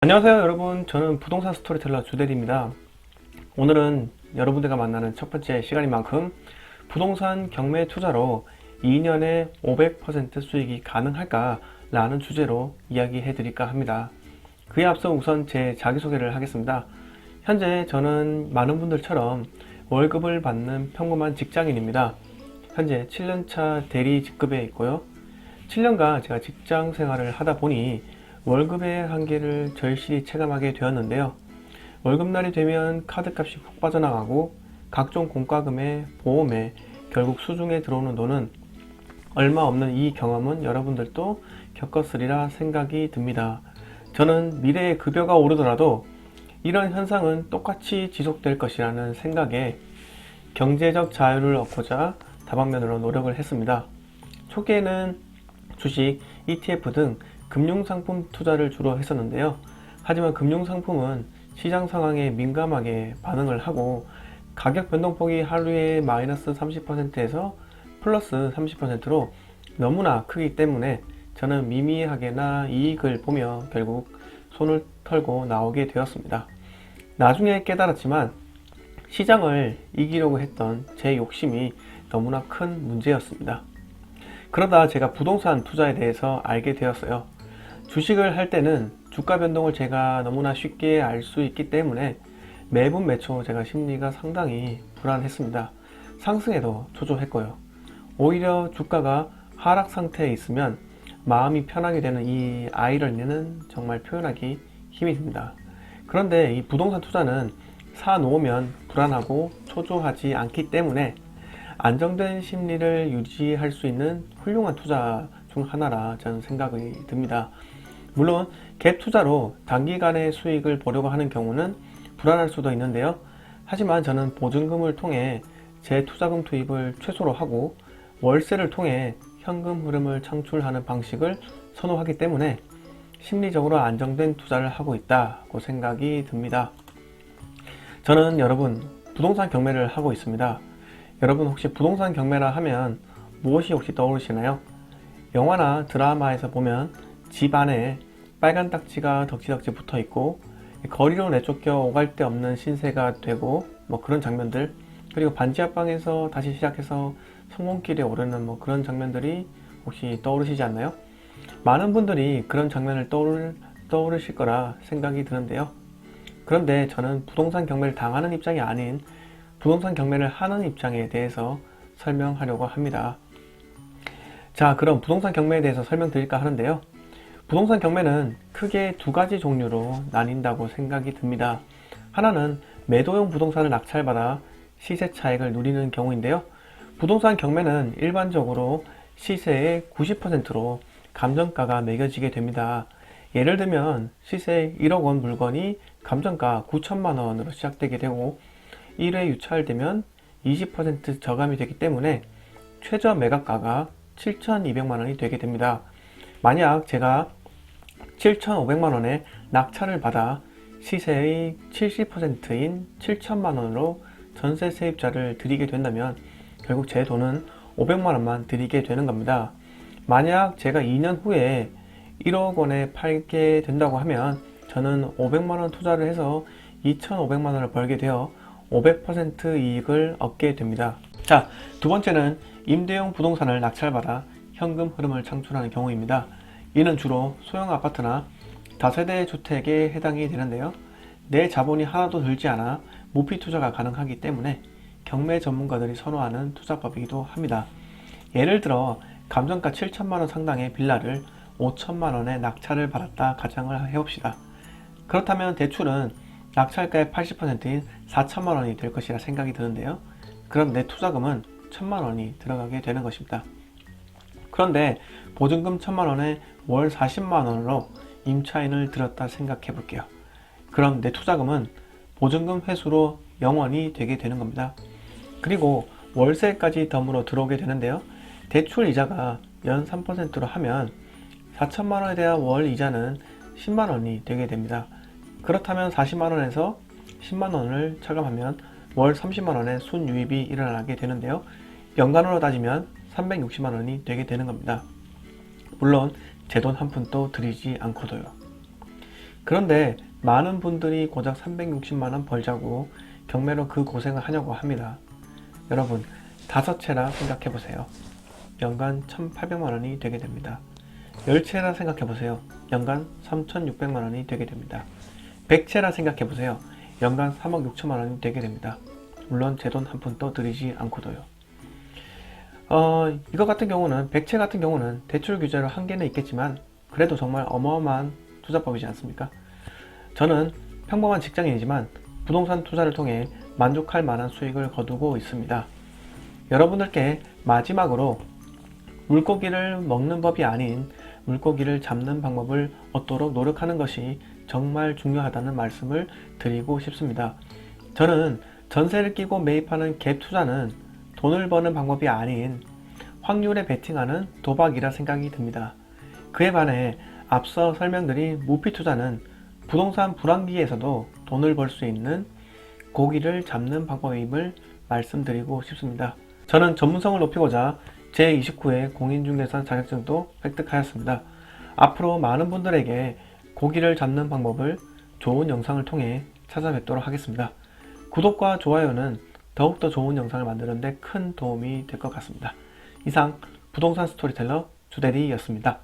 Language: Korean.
안녕하세요 여러분, 저는 부동산 스토리텔러 주대리입니다. 오늘은 여러분들과 만나는 첫 번째 시간인 만큼 부동산 경매 투자로 2년에 500% 수익이 가능할까 라는 주제로 이야기해 드릴까 합니다. 그에 앞서 우선 제 자기소개를 하겠습니다. 현재 저는 많은 분들처럼 월급을 받는 평범한 직장인입니다. 현재 7년차 대리 직급에 있고요. 7년간 제가 직장 생활을 하다 보니 월급의 한계를 절실히 체감하게 되었는데요. 월급날이 되면 카드값이 훅 빠져나가고 각종 공과금에 보험에 결국 수중에 들어오는 돈은 얼마 없는 이 경험은 여러분들도 겪었으리라 생각이 듭니다. 저는 미래의 급여가 오르더라도 이런 현상은 똑같이 지속될 것이라는 생각에 경제적 자유를 얻고자 다방면으로 노력을 했습니다. 초기에는 주식, ETF 등 금융상품 투자를 주로 했었는데요. 하지만 금융상품은 시장 상황에 민감하게 반응을 하고 가격 변동폭이 하루에 마이너스 30%에서 플러스 30%로 너무나 크기 때문에 저는 미미하게나 이익을 보며 결국 손을 털고 나오게 되었습니다. 나중에 깨달았지만 시장을 이기려고 했던 제 욕심이 너무나 큰 문제였습니다. 그러다 제가 부동산 투자에 대해서 알게 되었어요. 주식을 할 때는 주가 변동을 제가 너무나 쉽게 알 수 있기 때문에 매분 매초 제가 심리가 상당히 불안했습니다. 상승에도 초조했고요. 오히려 주가가 하락 상태에 있으면 마음이 편하게 되는 이 아이러니는 정말 표현하기 힘이 듭니다. 그런데 이 부동산 투자는 사 놓으면 불안하고 초조하지 않기 때문에 안정된 심리를 유지할 수 있는 훌륭한 투자 중 하나라 저는 생각이 듭니다. 물론 갭 투자로 단기간의 수익을 보려고 하는 경우는 불안할 수도 있는데요. 하지만 저는 보증금을 통해 제 투자금 투입을 최소로 하고 월세를 통해 현금 흐름을 창출하는 방식을 선호하기 때문에 심리적으로 안정된 투자를 하고 있다고 생각이 듭니다. 저는 여러분 부동산 경매를 하고 있습니다. 여러분 혹시 부동산 경매라 하면 무엇이 혹시 떠오르시나요? 영화나 드라마에서 보면 집 안에 빨간 딱지가 덕지덕지 붙어 있고 거리로 내쫓겨 오갈 데 없는 신세가 되고 그런 장면들, 그리고 반지하방에서 다시 시작해서 성공길에 오르는 그런 장면들이 혹시 떠오르시지 않나요? 많은 분들이 그런 장면을 떠오르실 거라 생각이 드는데요. 그런데 저는 부동산 경매를 당하는 입장이 아닌 부동산 경매를 하는 입장에 대해서 설명하려고 합니다. 자, 그럼 부동산 경매에 대해서 설명드릴까 하는데요. 부동산 경매는 크게 두 가지 종류로 나뉜다고 생각이 듭니다. 하나는 매도용 부동산을 낙찰받아 시세 차익을 누리는 경우인데요. 부동산 경매는 일반적으로 시세의 90%로 감정가가 매겨지게 됩니다. 예를 들면 시세 1억 원 물건이 감정가 9천만 원으로 시작되게 되고 1회 유찰되면 20% 저감이 되기 때문에 최저 매각가가 7,200만 원이 되게 됩니다. 만약 제가 7,500만 원에 낙찰을 받아 시세의 70%인 7천만 원으로 전세 세입자를 드리게 된다면 결국 제 돈은 500만 원만 드리게 되는 겁니다. 만약 제가 2년 후에 1억 원에 팔게 된다고 하면 저는 500만 원 투자를 해서 2,500만 원을 벌게 되어 500% 이익을 얻게 됩니다. 자, 두 번째는 임대용 부동산을 낙찰받아 현금 흐름을 창출하는 경우입니다. 이는 주로 소형 아파트나 다세대 주택에 해당이 되는데요. 내 자본이 하나도 들지 않아 무피 투자가 가능하기 때문에 경매 전문가들이 선호하는 투자법이기도 합니다. 예를 들어 감정가 7천만 원 상당의 빌라를 5천만 원에 낙찰을 받았다 가정을 해봅시다. 그렇다면 대출은 낙찰가의 80%인 4천만 원이 될 것이라 생각이 드는데요. 그럼 내 투자금은 1천만 원이 들어가게 되는 것입니다. 그런데 보증금 1천만 원에 월 40만 원으로 임차인을 들였다 생각해 볼게요. 그럼 내 투자금은 보증금 회수로 0원이 되게 되는 겁니다. 그리고 월세까지 덤으로 들어오게 되는데요. 대출 이자가 연 3%로 하면 4천만 원에 대한 월 이자는 10만 원이 되게 됩니다. 그렇다면 40만 원에서 10만 원을 차감하면 월 30만 원의 순유입이 일어나게 되는데요. 연간으로 따지면 360만 원이 되게 되는 겁니다. 물론 제 돈 한 푼도 들이지 않고도요. 그런데 많은 분들이 고작 360만원 벌자고 경매로 그 고생을 하냐고 합니다. 여러분, 5채라 생각해보세요. 연간 1,800만원이 되게 됩니다. 10채라 생각해보세요. 연간 3,600만원이 되게 됩니다. 100채라 생각해보세요. 연간 3억 6천만원이 되게 됩니다. 물론 제 돈 한 푼도 들이지 않고도요. 이거 같은 경우는 100채 같은 경우는 대출 규제로 한계는 있겠지만 그래도 정말 어마어마한 투자법이지 않습니까? 저는 평범한 직장인이지만 부동산 투자를 통해 만족할 만한 수익을 거두고 있습니다. 여러분들께 마지막으로 물고기를 먹는 법이 아닌 물고기를 잡는 방법을 얻도록 노력하는 것이 정말 중요하다는 말씀을 드리고 싶습니다. 저는 전세를 끼고 매입하는 갭 투자는 돈을 버는 방법이 아닌 확률에 베팅하는 도박이라 생각이 듭니다. 그에 반해 앞서 설명드린 무피 투자는 부동산 불황기에서도 돈을 벌 수 있는 고기를 잡는 방법임을 말씀드리고 싶습니다. 저는 전문성을 높이고자 제29회 공인중개사 자격증도 획득하였습니다. 앞으로 많은 분들에게 고기를 잡는 방법을 좋은 영상을 통해 찾아뵙도록 하겠습니다. 구독과 좋아요는 더욱더 좋은 영상을 만드는 데 큰 도움이 될 것 같습니다. 이상 부동산 스토리텔러 주대리였습니다.